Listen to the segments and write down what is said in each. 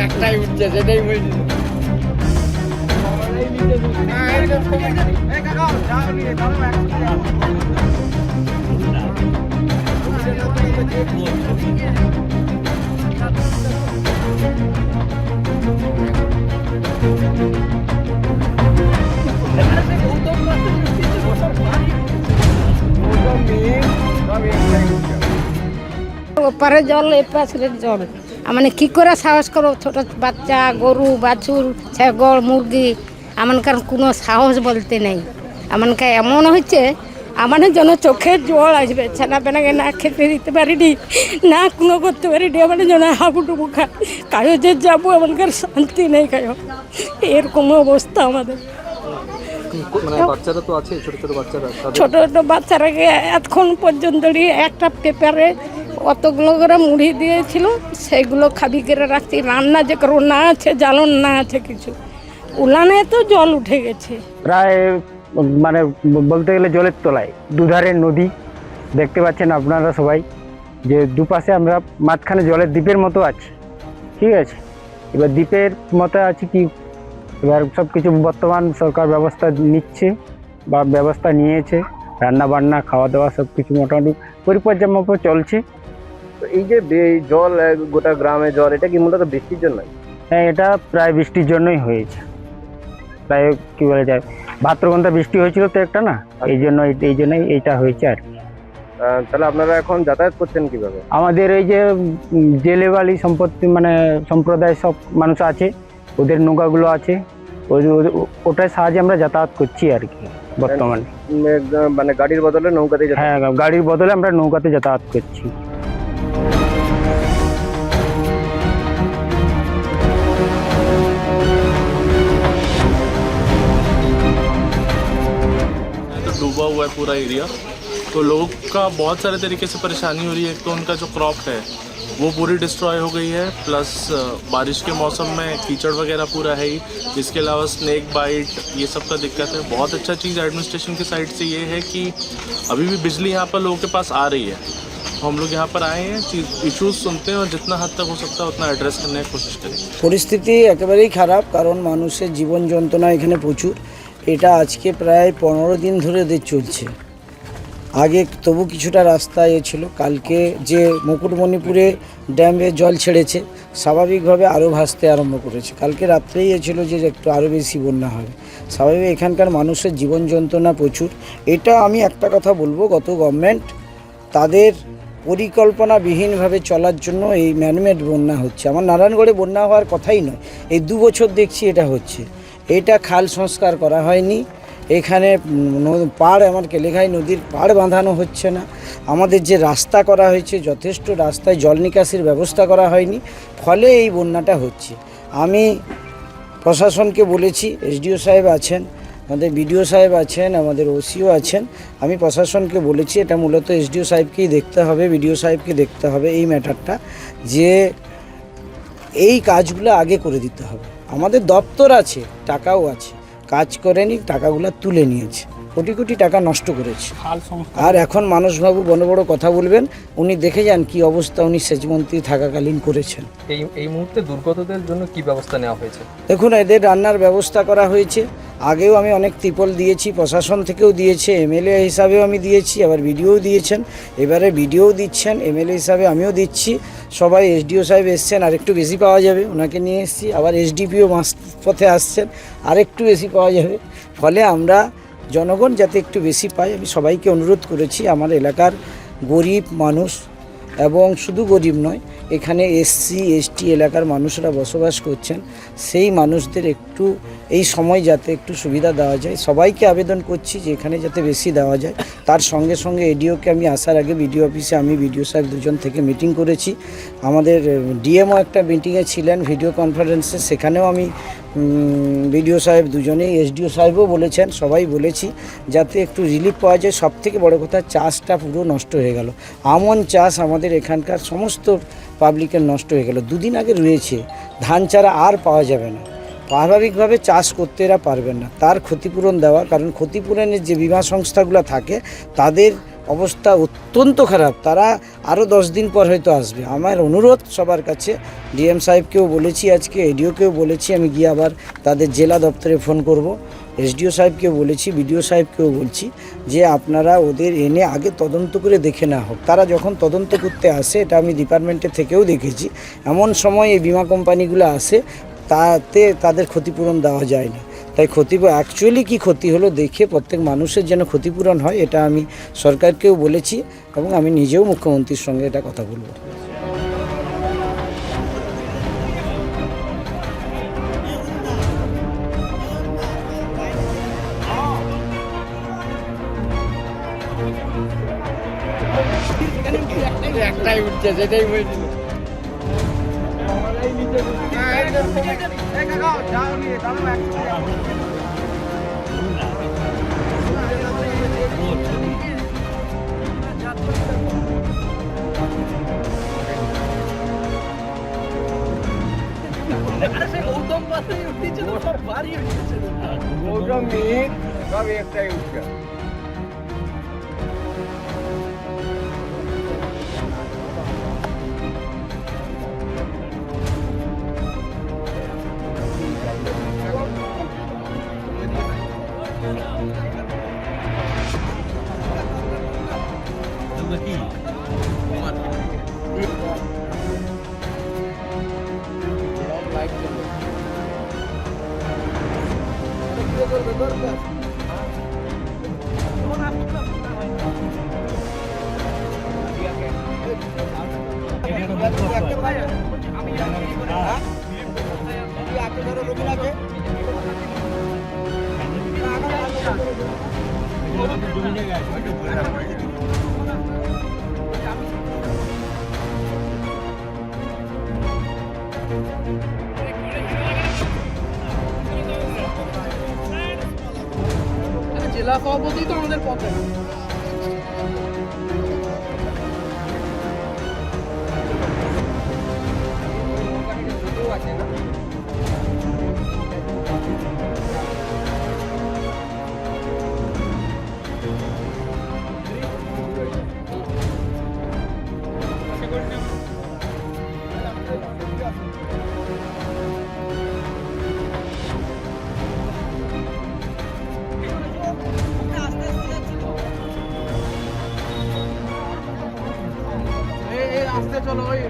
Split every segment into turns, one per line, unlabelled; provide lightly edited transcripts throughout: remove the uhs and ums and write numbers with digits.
একটাই উঠছে, সেটাই বলছি।
ওপারে জল এপাশে জল, মানে কি করে সাহস করো? ছোট বাচ্চা, গরু বাছুর, ছাগল, মুরগি, আমানকার কোনো সাহস বলতে নেই। আমানকে এমন হচ্ছে, আমাদের জন্য চোখের জল আসবে। ছানা পেনাকে না খেতে দিতে পারিনি, না কোনো করতে পারিনি। আমাদের জন্য হাবুডুবু খায়, কায়ো যে যাবো আমানকার শান্তি নেই। কায়ো এরকম অবস্থা আমাদের।
মানে বাচ্চারা তো আছে, ছোট ছোট বাচ্চারা,
ছোট ছোট বাচ্চারাকে এতক্ষণ পর্যন্ত একটা পেপারে অতগুলো করে মুড়ি দিয়েছিল, সেগুলো খাবি করে রাখছি। রান্না যে করো না আছে, জ্বালন না আছে কিছু, উলানে তো জল উঠে গেছে
প্রায়, মানে বলতে গেলে জলের তলায়। দুধারে নদী দেখতে পাচ্ছেন আপনারা সবাই, যে দুপাশে আমরা মাঝখানে জলের দ্বীপের মতো আছি, ঠিক আছে। এবার দ্বীপের মতো আছি কি, এবার সব কিছু বর্তমান সরকার ব্যবস্থা নিচ্ছে বা ব্যবস্থা নিয়েছে, রান্না বান্না খাওয়া দাওয়া সব কিছু মোটামুটি পরিপর্যায় মতো চলছে।
এই যে জল গোটা গ্রামে জল, এটা কি মূলত বৃষ্টির জন্য?
হ্যাঁ, এটা প্রায় বৃষ্টির জন্যই হয়েছে। প্রায় কি বলা যায়, ভাদ্রগন্ধা বৃষ্টি হয়েছিল তো একটা না, এই জন্যই এইটা হয়েছে আর কি।
তাহলে আপনারা এখন যাতায়াত করছেন কিভাবে?
আমাদের এই যে জেলেবালি সম্পত্তি মানে সম্প্রদায় সব মানুষ আছে, ওদের নৌকাগুলো আছে, ওটার সাহায্যে আমরা যাতায়াত করছি আর কি বর্তমানে।
মানে গাড়ির বদলে নৌকাতে?
হ্যাঁ, গাড়ির বদলে আমরা নৌকাতে যাতায়াত করছি।
डूबा हुआ है पूरा एरिया, तो लोगों का बहुत सारे तरीके से परेशानी हो रही है। एक तो उनका जो क्रॉप है वो पूरी डिस्ट्रॉय हो गई है, प्लस बारिश के मौसम में कीचड़ वगैरह पूरा है ही। इसके अलावा स्नेक बाइट, ये सब का दिक्कत है। बहुत अच्छा चीज़ एडमिनिस्ट्रेशन की साइड से ये है कि अभी भी बिजली यहाँ पर लोगों के पास आ रही है। हम लोग यहाँ पर आए हैं, इश्यूज सुनते हैं और जितना हद तक हो सकता है उतना एड्रेस करने की कोशिश करें।
পরিস্থিতি একেবারেই খারাপ, কারণ মানুষের জীবন যন্ত্রণা এখানে প্রচুর। এটা আজকে প্রায় 15 দিন ধরে এদের চলছে। আগে তবু কিছুটা রাস্তা ছিল, কালকে যে মুকুটমণিপুরে ড্যামে জল ছেড়েছে, স্বাভাবিকভাবে আরও ভাসতে আরম্ভ করেছে। কালকে রাত্রেই ছিল যে একটু আরও বেশি বন্যা হবে। স্বাভাবিক এখানকার মানুষের জীবন যন্ত্রণা প্রচুর। এটা আমি একটা কথা বলবো, গত গভর্নমেন্ট তাদের পরিকল্পনাবিহীনভাবে চলার জন্য এই ম্যানমেড বন্যা হচ্ছে। আমার নারায়ণগড়ে বন্যা হওয়ার কথাই নয়, এই 2 বছর দেখছি এটা হচ্ছে। এটা খাল সংস্কার করা হয়নি, এখানে পাড়, আমার কেলেঘাই নদীর পাড় বাঁধানো হচ্ছে না। আমাদের যে রাস্তা করা হয়েছে, যথেষ্ট রাস্তায় জল নিকাশির ব্যবস্থা করা হয়নি, ফলে এই বন্যাটা হচ্ছে। আমি প্রশাসনকে বলেছি, এসডিও সাহেব আছেন, আমাদের বিডিও সাহেব আছেন, আমাদের ওসিও আছেন। আমি প্রশাসনকে বলেছি এটা মূলত এসডিও সাহেবকেই দেখতে হবে, বিডিও সাহেবকে দেখতে হবে এই ম্যাটারটা, যে এই কাজগুলো আগে করে দিতে হবে। আমাদের দপ্তর আছে, টাকাও আছে, কাজ করেনি, টাকাগুলো তুলে নিয়েছে, কোটি কোটি টাকা নষ্ট করেছে। আর এখন মানসবাবু বড় বড় কথা বলবেন, উনি দেখে যান কি অবস্থা উনি সেচমন্ত্রী থাকাকালীন করেছেন।
এই মুহূর্তে দুর্গতদের জন্য কি ব্যবস্থা নেওয়া হয়েছে?
দেখুন, এদের রান্নার ব্যবস্থা করা হয়েছে। আগেও আমি অনেক ত্রিপল দিয়েছি, প্রশাসন থেকেও দিয়েছে, এমএলএ হিসাবেও আমি দিয়েছি, আবার বিডিও দিয়েছেন, এবারে বিডিও দিচ্ছেন, এমএলএ হিসাবে আমিও দিচ্ছি। সবাই, এসডিও সাহেব এসছেন, আরেকটু বেশি পাওয়া যাবে, ওনাকে নিয়ে এসেছি। আবার এসডিপিও পথে আসছেন, আরেকটু বেশি পাওয়া যাবে। ফলে আমরা জনগণ যাতে একটু বেশি পায়, আমি সবাইকে অনুরোধ করেছি। আমার এলাকার গরিব মানুষ, এবং শুধু গরিব নয়, এখানে এসসি এসটি এলাকার মানুষরা বসবাস করছেন, সেই মানুষদের একটু এই সময় যাতে একটু সুবিধা দেওয়া যায়। সবাইকে আবেদন করছি যে এখানে যাতে বেশি দেওয়া যায়। তার সঙ্গে সঙ্গে এডিওকে আমি আসার আগে বিডিও অফিসে আমি বিডিও সাহেব দুজন থেকে মিটিং করেছি। আমাদের ডিএমও একটা মিটিংয়ে ছিলেন ভিডিও কনফারেন্সে, সেখানেও আমি বিডিও সাহেব দুজনেই, এসডিও সাহেবও বলেছেন, সবাই বলেছি যাতে একটু রিলিফ পাওয়া যায়। সবথেকে বড় কথা, চাষটা পুরো নষ্ট হয়ে গেল। আমন চাষ আমাদের এখানকার সমস্ত পাবলিকের নষ্ট হয়ে গেল। 2 দিন আগে রয়েছে, ধান চারা আর পাওয়া যাবে না। স্বাভাবিকভাবে চাষ করতে এরা পারবেন না, তার ক্ষতিপূরণ দেওয়া, কারণ ক্ষতিপূরণের যে বিমা সংস্থাগুলো থাকে তাদের অবস্থা অত্যন্ত খারাপ। তারা আরও 10 দিন পর হয়তো আসবে। আমার অনুরোধ সবার কাছে, ডিএম সাহেবকেও বলেছি, আজকে এডিওকেও বলেছি, আমি গিয়ে আবার তাদের জেলা দপ্তরে ফোন করব। এসডিও সাহেবকেও বলেছি, বিডিও সাহেবকেও বলছি যে আপনারা ওদের এনে আগে তদন্ত করে দেখে না হোক। তারা যখন তদন্ত করতে আসে, এটা আমি ডিপার্টমেন্টের থেকেও দেখেছি, এমন সময় এই বিমা কোম্পানিগুলো আসে, তাতে তাদের ক্ষতিপূরণ দেওয়া যায় না। তাই অ্যাকচুয়ালি কী ক্ষতি হলো দেখে প্রত্যেক মানুষের যেন ক্ষতিপূরণ হয়, এটা আমি সরকারকেও বলেছি এবং আমি নিজেও মুখ্যমন্ত্রীর সঙ্গে এটা কথা বলবো।
একটাই উঠছে, সেটাই বলছি। গৌতম মিট সব একটাই উঠছে। জেলা সভাপতি তো আমাদের পথে। আসতে চলো, ওই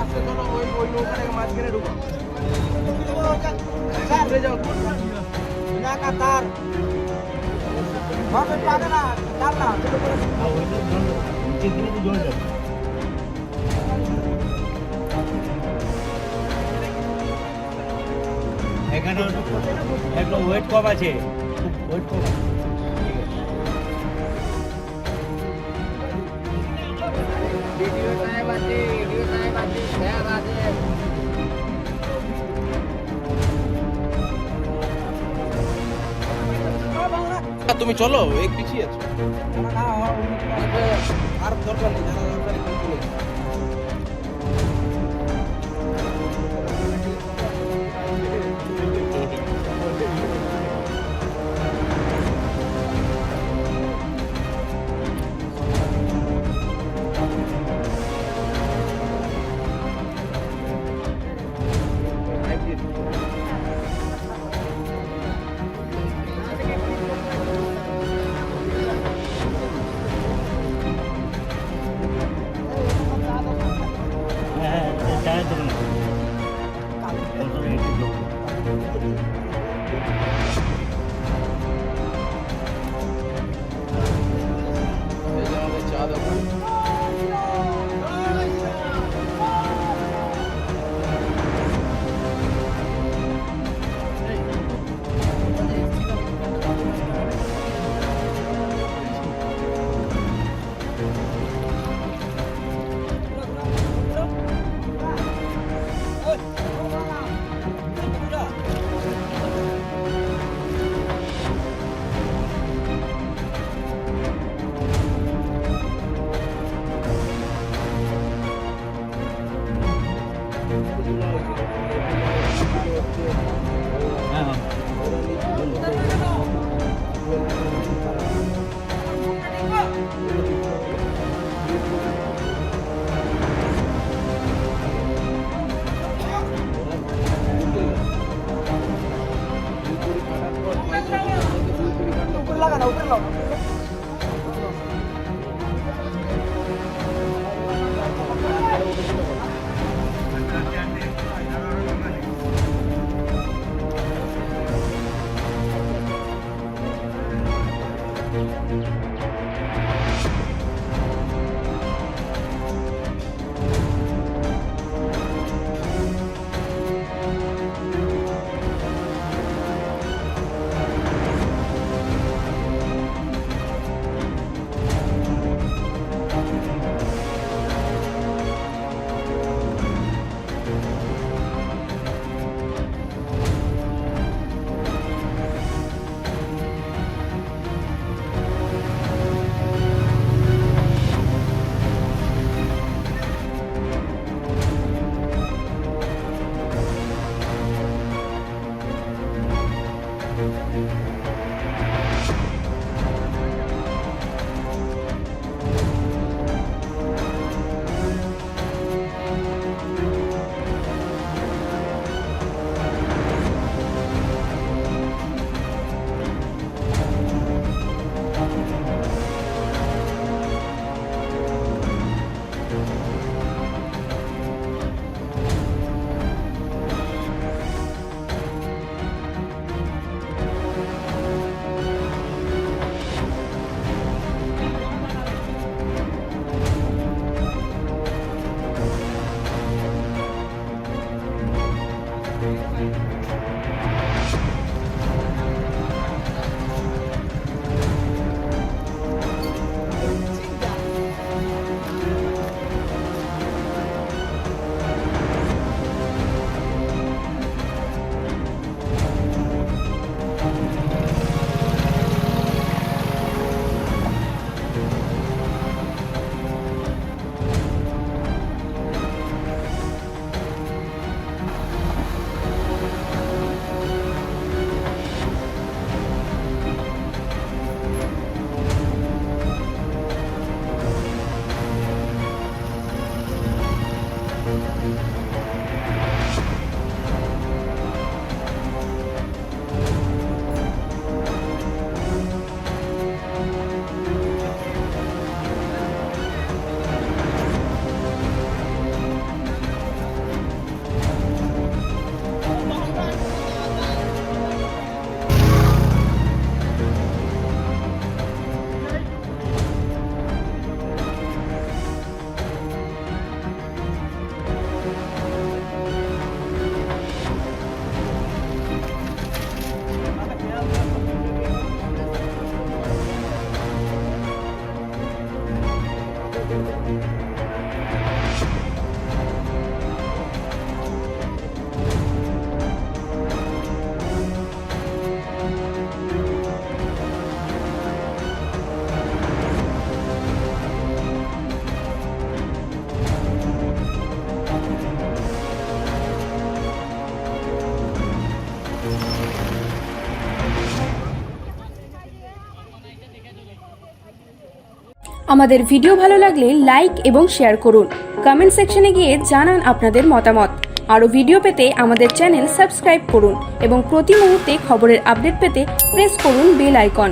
আসতে চলো, ওই নৌকাটাকে মাঝখানে ঢুকো। যাও তার পাবে না, তার না
এখানে একটু ওয়েট কম আছে, ওয়েট কম আছে।
ভিডিও সাহেব আছে, ভিডিও সাহেব আছে, স্যার আছে।
তুমি চলো, এক পিছিয়ে আছো। আর দরকার নেই, জানা দরকার নেই।
আমাদের ভিডিও ভালো লাগলে লাইক এবং শেয়ার করুন। কমেন্ট সেকশনে গিয়ে জানান আপনাদের মতামত। আরও ভিডিও পেতে আমাদের চ্যানেল সাবস্ক্রাইব করুন এবং প্রতি মুহূর্তে খবরের আপডেট পেতে প্রেস করুন বেল আইকন।